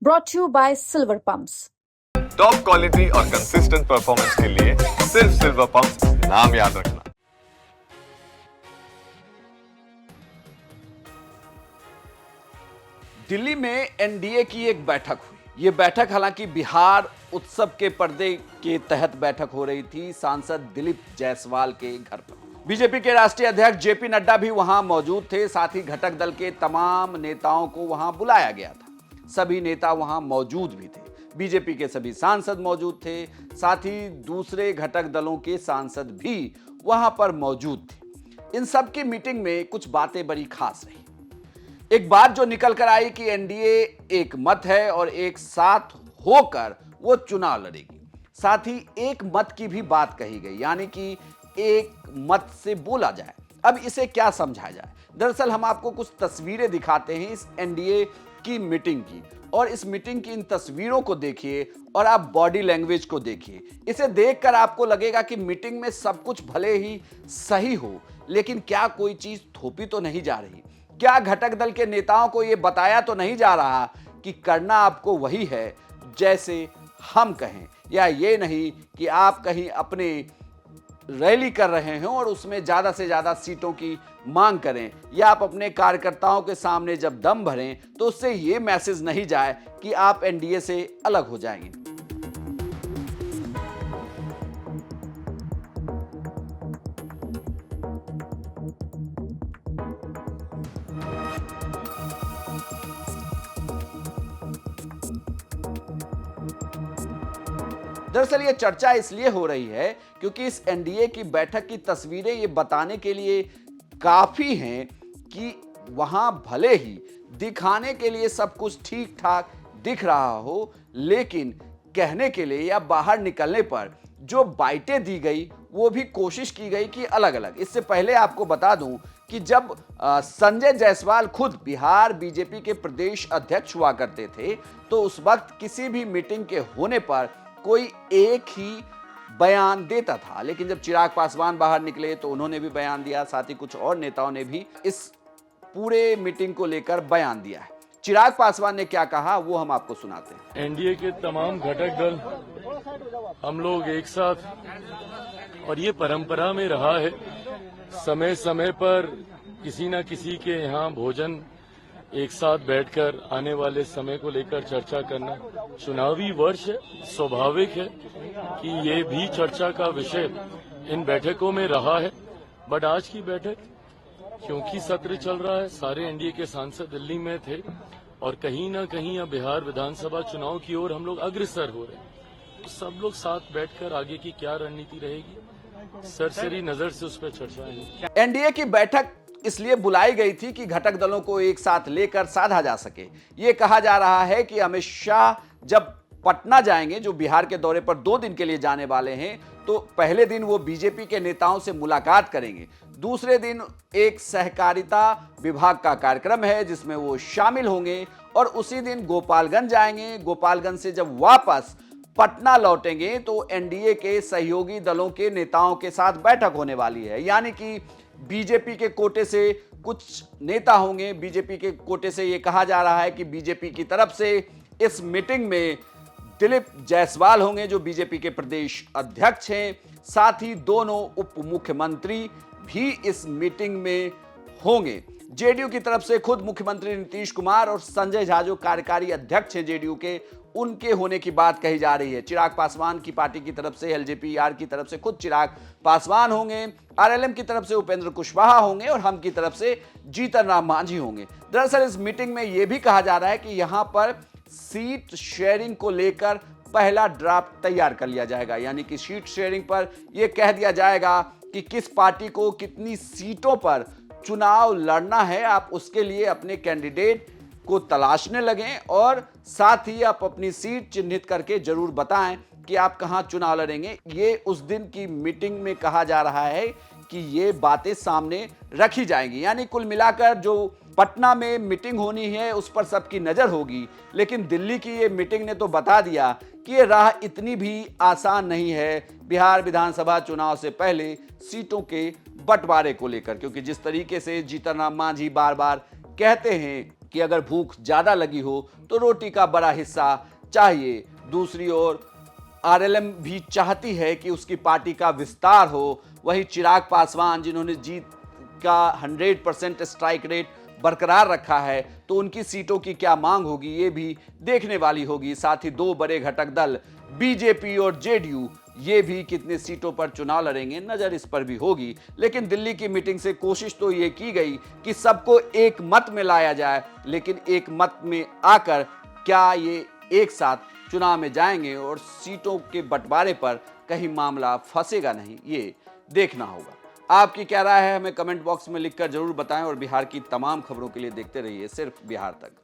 brought to you by Silver Pumps. Top quality और consistent performance के लिए सिर्फ सिल्वर पंप नाम याद रखना। दिल्ली में एनडीए की एक बैठक हुई। ये बैठक हालांकि बिहार उत्सव के पर्दे के तहत बैठक हो रही थी, सांसद दिलीप जायसवाल के घर पर। बीजेपी के राष्ट्रीय अध्यक्ष जेपी नड्डा भी वहां मौजूद थे, साथ ही घटक दल के तमाम नेताओं को वहां बुलाया गया था। सभी नेता वहां मौजूद भी थे, बीजेपी के सभी सांसद मौजूद थे, साथ ही दूसरे घटक दलों के सांसद भी वहां पर मौजूद थे। इन सब की मीटिंग में कुछ बातें बड़ी खास रही। एक बात जो निकल कर आई कि एनडीए एक मत है और एक साथ होकर वो चुनाव लड़ेगी। साथ ही एक मत की भी बात कही गई, यानी कि एक मत से बोला जाए। अब इसे क्या समझा जाए? दरअसल हम आपको कुछ तस्वीरें दिखाते हैं इस एनडीए की मीटिंग की, और इस मीटिंग की इन तस्वीरों को देखिए और आप बॉडी लैंग्वेज को देखिए। इसे देखकर आपको लगेगा कि मीटिंग में सब कुछ भले ही सही हो, लेकिन क्या कोई चीज थोपी तो नहीं जा रही? क्या घटक दल के नेताओं को यह बताया तो नहीं जा रहा कि करना आपको वही है जैसे हम कहें, या ये नहीं कि आप कहीं अपने रैली कर रहे हैं और उसमें ज्यादा से ज्यादा सीटों की मांग करें, या आप अपने कार्यकर्ताओं के सामने जब दम भरें तो उससे यह मैसेज नहीं जाए कि आप एनडीए से अलग हो जाएंगे। दरअसल ये चर्चा इसलिए हो रही है क्योंकि इस एनडीए की बैठक की तस्वीरें ये बताने के लिए काफी हैं कि वहां भले ही दिखाने के लिए सब कुछ ठीक ठाक दिख रहा हो, लेकिन कहने के लिए या बाहर निकलने पर जो बाइटें दी गई वो भी कोशिश की गई कि अलग अलग। इससे पहले आपको बता दूं कि जब संजय जायसवाल खुद बिहार बीजेपी के प्रदेश अध्यक्ष हुआ करते थे, तो उस वक्त किसी भी मीटिंग के होने पर कोई एक ही बयान देता था, लेकिन जब चिराग पासवान बाहर निकले तो उन्होंने भी बयान दिया, साथ ही कुछ और नेताओं ने भी इस पूरे मीटिंग को लेकर बयान दिया है। चिराग पासवान ने क्या कहा वो हम आपको सुनाते हैं। एनडीए के तमाम घटक दल हम लोग एक साथ, और ये परंपरा में रहा है, समय समय पर किसी न किसी के यहाँ भोजन एक साथ बैठकर आने वाले समय को लेकर चर्चा करना। चुनावी वर्ष है, स्वाभाविक है कि ये भी चर्चा का विषय इन बैठकों में रहा है। बट आज की बैठक, क्योंकि सत्र चल रहा है, सारे एनडीए के सांसद दिल्ली में थे और कहीं न कहीं अब बिहार विधानसभा चुनाव की ओर हम लोग अग्रसर हो रहे हैं, तो सब लोग साथ बैठकर आगे की क्या रणनीति रहेगी, सरसरी नजर से उस पर चर्चा है। एनडीए की बैठक इसलिए बुलाई गई थी कि घटक दलों को एक साथ लेकर साधा जा सके। ये कहा जा रहा है कि अमित शाह जब पटना जाएंगे, जो बिहार के दौरे पर 2 दिन के लिए जाने वाले हैं, तो पहले दिन वो बीजेपी के नेताओं से मुलाकात करेंगे। दूसरे दिन एक सहकारिता विभाग का कार्यक्रम है जिसमें वो शामिल होंगे, और उसी दिन गोपालगंज जाएंगे। गोपालगंज से जब वापस पटना लौटेंगे तो एनडीए के सहयोगी दलों के नेताओं के साथ बैठक होने वाली है, यानी कि बीजेपी के कोटे से कुछ नेता होंगे। बीजेपी के कोटे से यह कहा जा रहा है कि बीजेपी की तरफ से इस मीटिंग में दिलीप जायसवाल होंगे, जो बीजेपी के प्रदेश अध्यक्ष हैं। साथ ही दोनों उप मुख्यमंत्री भी इस मीटिंग में होंगे। जेडीयू की तरफ से खुद मुख्यमंत्री नीतीश कुमार और संजय झा, जो कार्यकारी अध्यक्ष हैं जेडीयू के, उनके होने की बात कही जा रही है। चिराग पासवान की पार्टी की तरफ से, एलजेपीआर की तरफ से खुद चिराग पासवान होंगे, आरएलएम की तरफ से उपेंद्र कुशवाहा होंगे, और हम की तरफ से जीतन राम मांझी होंगे। दरअसल इस मीटिंग में यह भी कहा जा रहा है कि यहां पर सीट शेयरिंग को लेकर पहला ड्राफ्ट तैयार कर लिया जाएगा, यानी कि सीट शेयरिंग पर यह कह दिया जाएगा कि किस पार्टी को कितनी सीटों पर चुनाव लड़ना है। आप उसके लिए अपने कैंडिडेट को तलाशने लगें, और साथ ही आप अपनी सीट चिन्हित करके जरूर बताएं कि आप कहां चुनाव लड़ेंगे। ये उस दिन की मीटिंग में कहा जा रहा है कि ये बातें सामने रखी जाएंगी, यानी कुल मिलाकर जो पटना में मीटिंग होनी है उस पर सबकी नजर होगी। लेकिन दिल्ली की ये मीटिंग ने तो बता दिया कि ये राह इतनी भी आसान नहीं है बिहार विधानसभा चुनाव से पहले सीटों के बंटवारे को लेकर, क्योंकि जिस तरीके से जीतन राम मांझी बार बार कहते हैं कि अगर भूख ज्यादा लगी हो तो रोटी का बड़ा हिस्सा चाहिए। दूसरी ओर आरएलएम भी चाहती है कि उसकी पार्टी का विस्तार हो। वहीं चिराग पासवान, जिन्होंने जीत का 100% स्ट्राइक रेट बरकरार रखा है, तो उनकी सीटों की क्या मांग होगी ये भी देखने वाली होगी। साथ ही दो बड़े घटक दल बीजेपी और जेडीयू, ये भी कितने सीटों पर चुनाव लड़ेंगे, नजर इस पर भी होगी। लेकिन दिल्ली की मीटिंग से कोशिश तो ये की गई कि सबको एक मत में लाया जाए, लेकिन एक मत में आकर क्या ये एक साथ चुनाव में जाएंगे और सीटों के बंटवारे पर कहीं मामला फंसेगा नहीं, ये देखना होगा। आपकी क्या राय है, हमें कमेंट बॉक्स में लिखकर जरूर बताएं और बिहार की तमाम खबरों के लिए देखते रहिए सिर्फ बिहार तक।